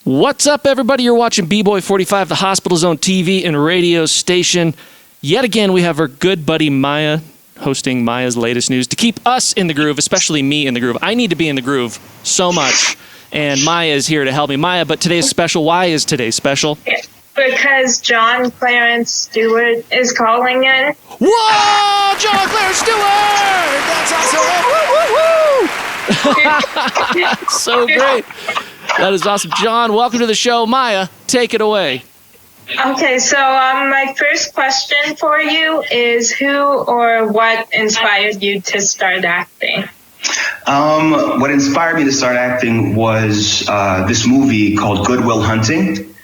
What's up, everybody? You're watching B-Boy 45, the Hospital Zone TV and radio station. Yet again, we have our good buddy Maya hosting Maya's latest news to keep us in the groove, especially me in the groove. I need to be in the groove so much, and Maya is here to help me. Maya, but today's special. Why is today special? Because John, Clarence, Stewart is calling in. Whoa! John, Clarence, Stewart! That's awesome! Woo, woo, woo! So great. That is awesome. John, welcome to the show. Maya, take it away. Okay, so my first question for you is who or what inspired you to start acting? What inspired me to start acting was this movie called Good Will Hunting.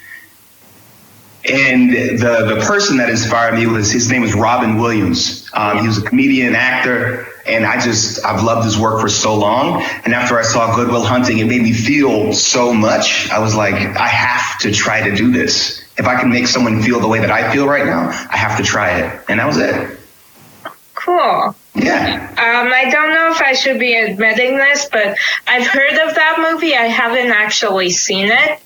And the person that inspired me his name is Robin Williams. He was a comedian, actor, and I've loved his work for so long. And after I saw Good Will Hunting, it made me feel so much. I was like, I have to try to do this. If I can make someone feel the way that I feel right now, I have to try it. And that was it. Cool. Yeah. I don't know if I should be admitting this, but I've heard of that movie. I haven't actually seen it.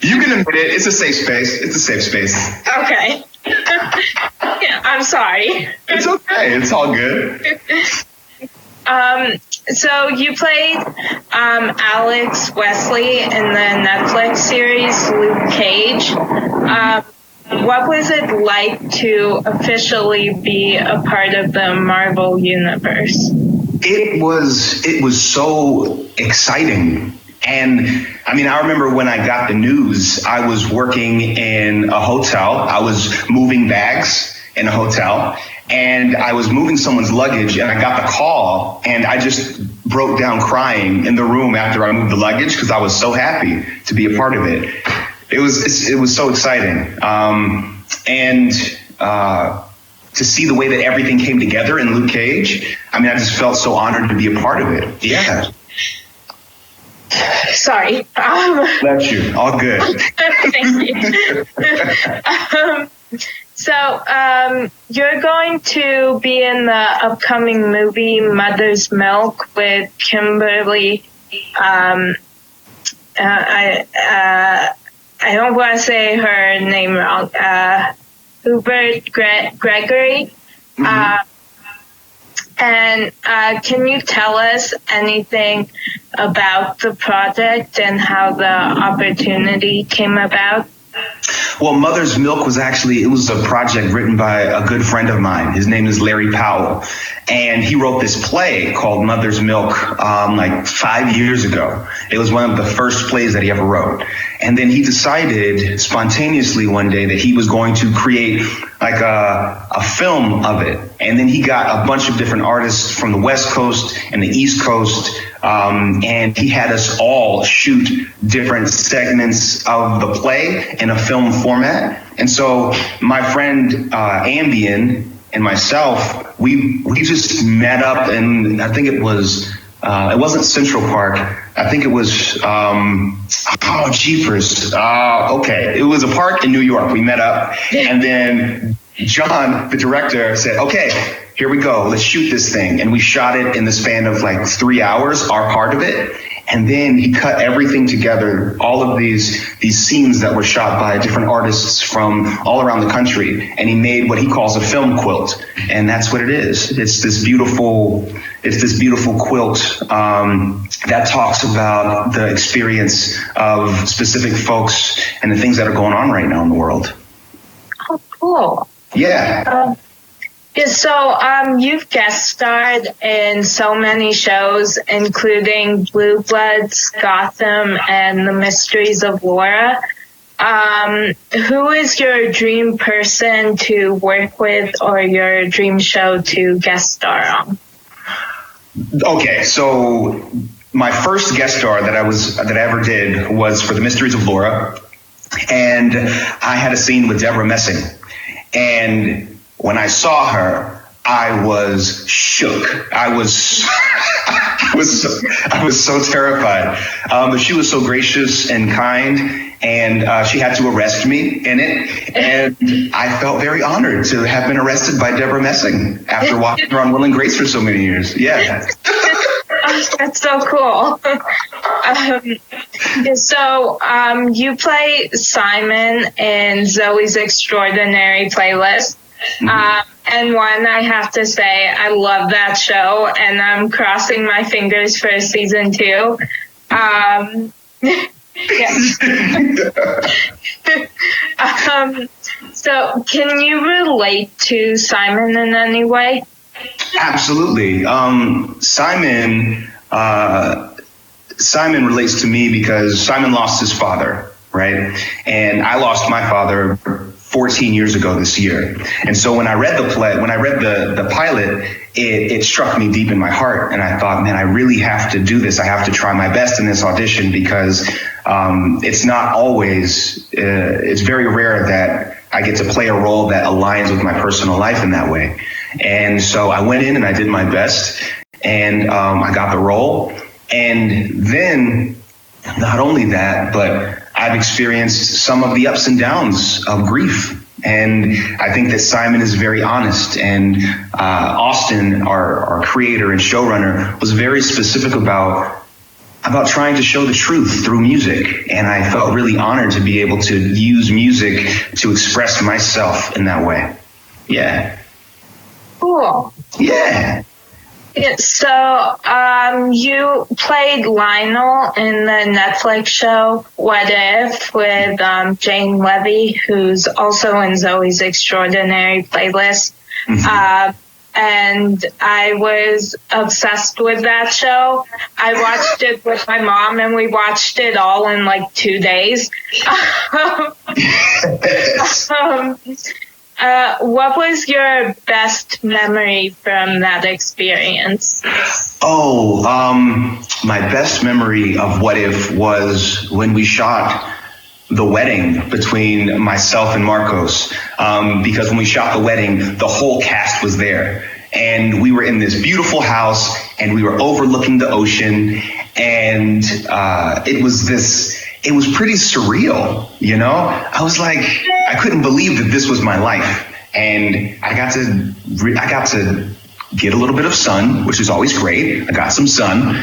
You can admit it. It's a safe space. It's a safe space. Okay. I'm sorry. It's okay. It's all good. So you played Alex Wesley in the Netflix series Luke Cage. What was it like to officially be a part of the Marvel Universe? It was so exciting. And I mean, I remember when I got the news, I was working in a hotel. I was moving bags in a hotel, and I was moving someone's luggage, and I got the call, and I just broke down crying in the room after I moved the luggage because I was so happy to be a part of it. It was so exciting. And to see the way that everything came together in Luke Cage, I mean, I just felt so honored to be a part of it. Yeah. Sorry. Bless you. All good. Thank you. So you're going to be in the upcoming movie Mother's Milk with Kimberly. I don't want to say her name wrong. Hubert Gregory. Mm-hmm. And can you tell us anything about the project and how the opportunity came about? Well, Mother's Milk it was a project written by a good friend of mine. His name is Larry Powell. And he wrote this play called Mother's Milk like 5 years ago. It was one of the first plays that he ever wrote. And then he decided spontaneously one day that he was going to create like a film of it. And then he got a bunch of different artists from the West Coast and the East Coast. And he had us all shoot different segments of the play in a film format. And so my friend Ambien and myself, we just met up, and I think it wasn't Central Park. I think it was, jeepers. Okay. It was a park in New York. We met up, and then John, the director, said, okay, here we go. Let's shoot this thing. And we shot it in the span of like 3 hours, our part of it. And then he cut everything together, all of these scenes that were shot by different artists from all around the country. And he made what he calls a film quilt. And that's what it is. It's this beautiful quilt that talks about the experience of specific folks and the things that are going on right now in the world. Oh, cool. Yeah. So you've guest starred in so many shows, including Blue Bloods, Gotham, and The Mysteries of Laura. Who is your dream person to work with or your dream show to guest star on? Okay, so my first guest star that I ever did was for The Mysteries of Laura, and I had a scene with Deborah Messing. And when I saw her, I was shook. I was so terrified. But she was so gracious and kind, and she had to arrest me in it. And I felt very honored to have been arrested by Deborah Messing after watching her on Will and Grace for so many years. Yeah. That's so cool. You play Simon in Zoey's Extraordinary Playlist. And one, I have to say, I love that show, and I'm crossing my fingers for season 2. So can you relate to Simon in any way? Absolutely. Simon relates to me because Simon lost his father, right? And I lost my father 14 years ago this year. And so when I read the pilot, it struck me deep in my heart. And I thought, man, I really have to do this. I have to try my best in this audition because it's not always, it's very rare that I get to play a role that aligns with my personal life in that way. And so I went in and I did my best, and I got the role. And then not only that, but I've experienced some of the ups and downs of grief. And I think that Simon is very honest. And Austin, our creator and showrunner, was very specific about trying to show the truth through music. And I felt really honored to be able to use music to express myself in that way. Yeah. Cool. Yeah. So, you played Lionel in the Netflix show What If with Jane Levy, who's also in Zoey's Extraordinary Playlist. And I was obsessed with that show. I watched it with my mom, and we watched it all in like 2 days. What was your best memory from that experience? My best memory of What If was when we shot the wedding between myself and Marcos. Because when we shot the wedding, the whole cast was there. And we were in this beautiful house, and we were overlooking the ocean. And it was pretty surreal, you know? I was like, I couldn't believe that this was my life. And I got to get a little bit of sun, which is always great. I got some sun.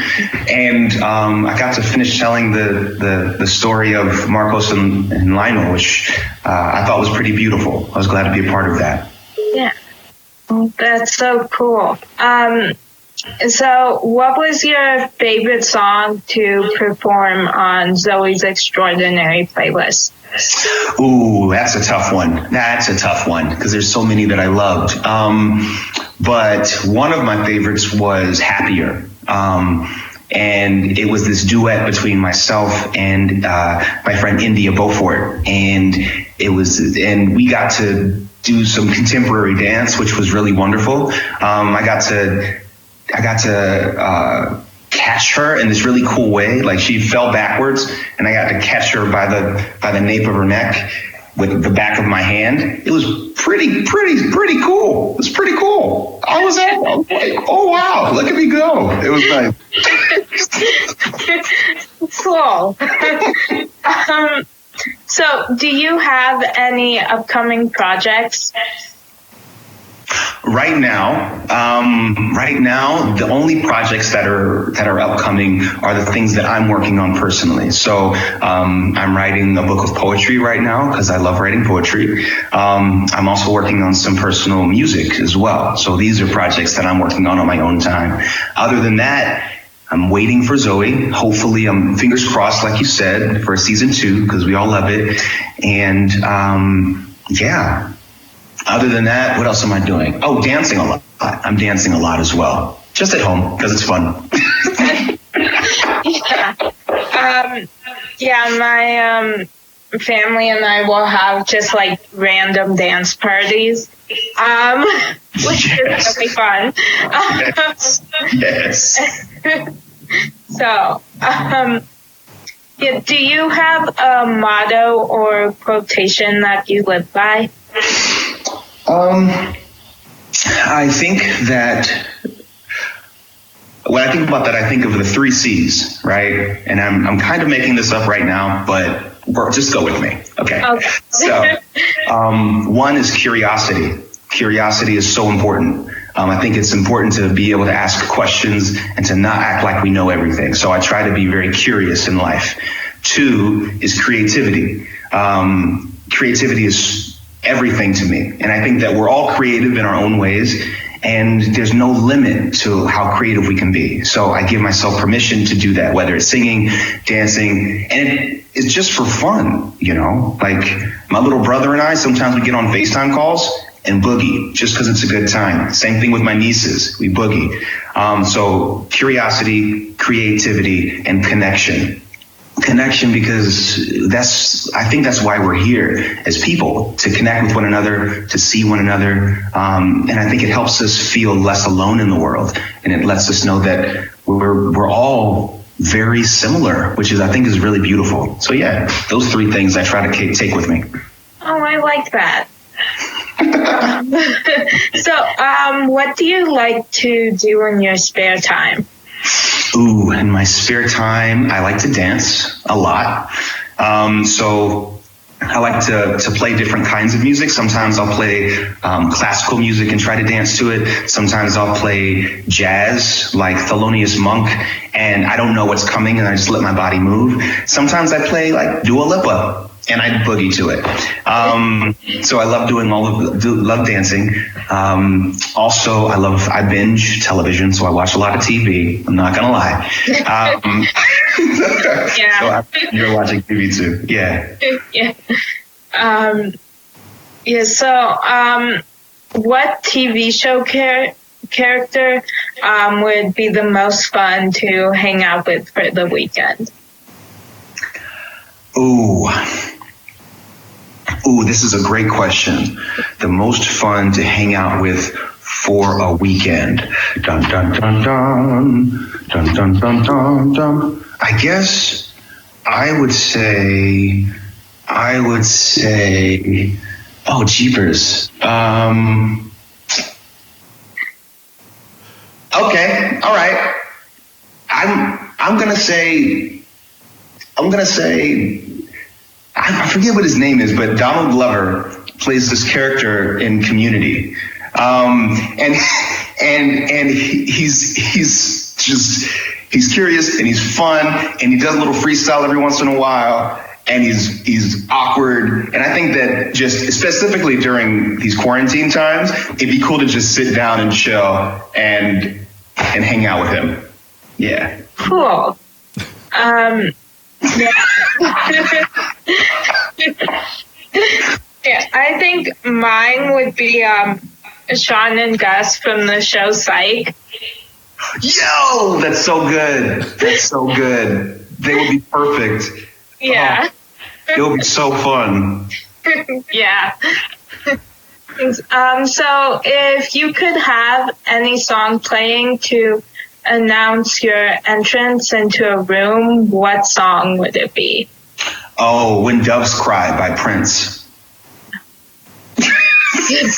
And I got to finish telling the story of Marcos and Lionel, which I thought was pretty beautiful. I was glad to be a part of that. Yeah. That's so cool. So what was your favorite song to perform on Zoey's Extraordinary Playlist? Ooh, that's a tough one. Because there's so many that I loved. But one of my favorites was Happier. And it was this duet between myself and my friend India Beaufort. And we got to do some contemporary dance, which was really wonderful. I got to catch her in this really cool way. Like, she fell backwards, and I got to catch her by the nape of her neck with the back of my hand. It was pretty cool. It was pretty cool. I was like, oh wow, look at me go. It was nice. Cool. So do you have any upcoming projects? Right now, the only projects that are upcoming are the things that I'm working on personally. So I'm writing a book of poetry right now because I love writing poetry. I'm also working on some personal music as well. So these are projects that I'm working on my own time. Other than that, I'm waiting for Zoey. Hopefully, I'm fingers crossed, like you said, for season 2 because we all love it. And yeah. Other than that, what else am I doing? Oh, dancing a lot. I'm dancing a lot as well. Just at home, because it's fun. My family and I will have just like random dance parties, which is really fun. Yes. So, do you have a motto or quotation that you live by? I think that when I think about that, I think of the 3 C's, right? And I'm kind of making this up right now, but just go with me. Okay. So, one is curiosity. Curiosity is so important. I think it's important to be able to ask questions and to not act like we know everything. So I try to be very curious in life. 2 is creativity. Creativity is everything to me. And I think that we're all creative in our own ways, and there's no limit to how creative we can be. So I give myself permission to do that, whether it's singing, dancing, and it's just for fun, you know? Like my little brother and I, sometimes we get on FaceTime calls and boogie just because it's a good time. Same thing with my nieces, we boogie. So curiosity, creativity, and connection. Connection, because I think that's why we're here as people, to connect with one another, to see one another, and I think it helps us feel less alone in the world, and it lets us know that we're all very similar, which I think is really beautiful. So yeah, those 3 things I try to take with me. Oh, I like that. So what do you like to do in your spare time? Ooh, in my spare time, I like to dance a lot. So I like to play different kinds of music. Sometimes I'll play classical music and try to dance to it. Sometimes I'll play jazz like Thelonious Monk, and I don't know what's coming and I just let my body move. Sometimes I play like Dua Lipa and I boogie to it. So I love doing love dancing. Also, I binge television, so I watch a lot of TV. I'm not gonna lie. Yeah. So you're watching TV too. Yeah. Yeah. Yeah. So, what TV show character would be the most fun to hang out with for the weekend? Ooh, this is a great question. The most fun to hang out with for a weekend. Dun, dun, dun, dun. Dun, dun, dun, dun, dun. I guess I would say, oh, jeepers. Okay, all right. I'm gonna say, I forget what his name is, but Donald Glover plays this character in Community, and he's curious and he's fun and he does a little freestyle every once in a while, and he's awkward, and I think that just specifically during these quarantine times, it'd be cool to just sit down and chill and hang out with him. Yeah. Cool. Yeah. Yeah, I think mine would be Sean and Gus from the show Psych. Yo, that's so good. That's so good. They would be perfect. Yeah. Oh, it would be so fun. Yeah. So if you could have any song playing to announce your entrance into a room, what song would it be? Oh, When Doves Cry by Prince. If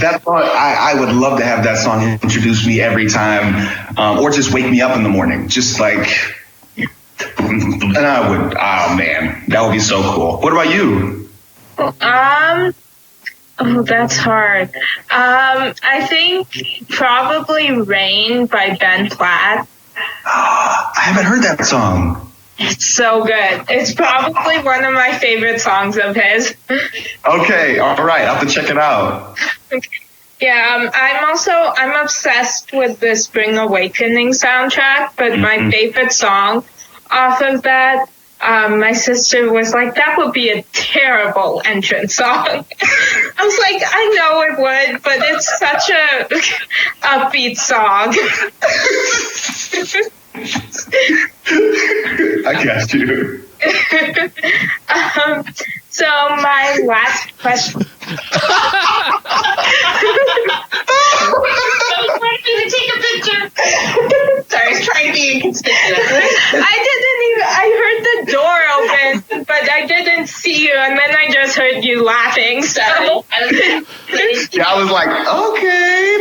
that song, I would love to have that song introduce me every time, or just wake me up in the morning. Just like, and I would, oh man, that would be so cool. What about you? Oh, that's hard. I think probably Rain by Ben Platt. I haven't heard that song. It's so good. It's probably one of my favorite songs of his. Okay, all right, I'll have to check it out. Yeah, I'm obsessed with the Spring Awakening soundtrack, but my favorite song off of that, my sister was like, that would be a terrible entrance song. I was like, I know it would, but it's such a upbeat song. I got you. So my last question. I was trying to take a picture. Sorry, I was trying to be inconspicuous. I heard the door open, but I didn't see you, and then I just heard you laughing, so. Yeah, I was like, okay,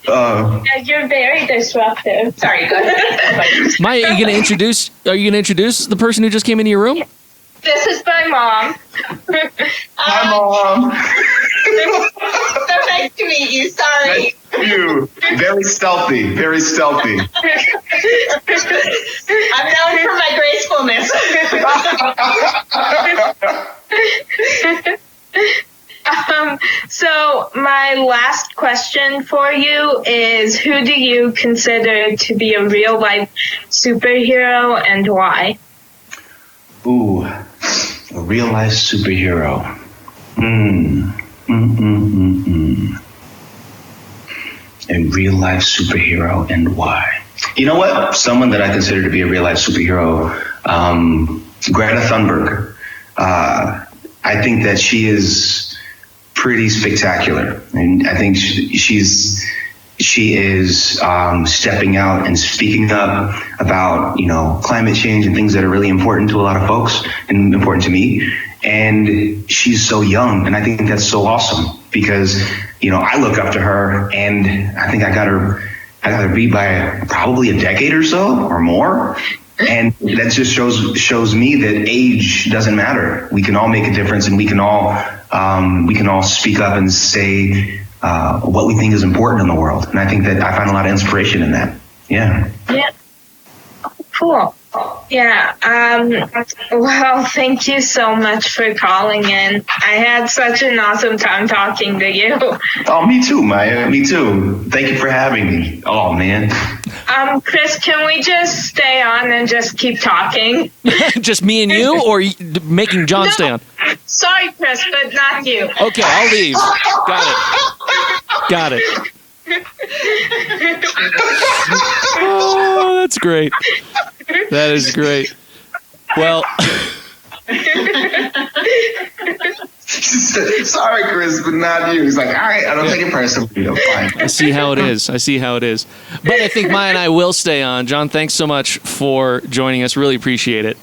Yeah, you're very disruptive. Sorry, go ahead. Maya, are you gonna introduce the person who just came into your room? This is my mom. Hi, Mom. So nice to meet you. Sorry. Nice to meet you. Very stealthy. Very stealthy. I'm known for my gracefulness. So my last question for you is, who do you consider to be a real life superhero and why? Ooh, a real life superhero. A real life superhero and why? You know what? Someone that I consider to be a real life superhero, Greta Thunberg. I think that she is pretty spectacular, and I think she is stepping out and speaking up about climate change and things that are really important to a lot of folks and important to me. And she's so young, and I think that's so awesome because I look up to her, and I think I got her beat by probably a decade or so or more. And that just shows me that age doesn't matter. We can all make a difference, and we can all speak up and say what we think is important in the world. And I think that I find a lot of inspiration in that. Yeah. Yeah. Cool. Yeah. Well, thank you so much for calling in. I had such an awesome time talking to you. Oh, me too, Maya. Me too. Thank you for having me. Oh, man. Chris, can we just stay on and just keep talking? Just me and you, or making John stay on? Sorry, Chris, but not you. Okay, I'll leave. Got it. Oh, that's great. That is great. Well, sorry, Chris, but not you. He's like, all right, I don't take it personally. Fine. I see how it is. But I think Maya and I will stay on. John, thanks so much for joining us. Really appreciate it.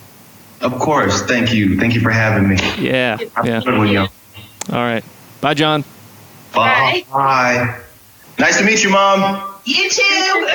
Of course. Thank you. Thank you for having me. Yeah. All right. Bye, John. Bye. Nice to meet you, Mom. You too.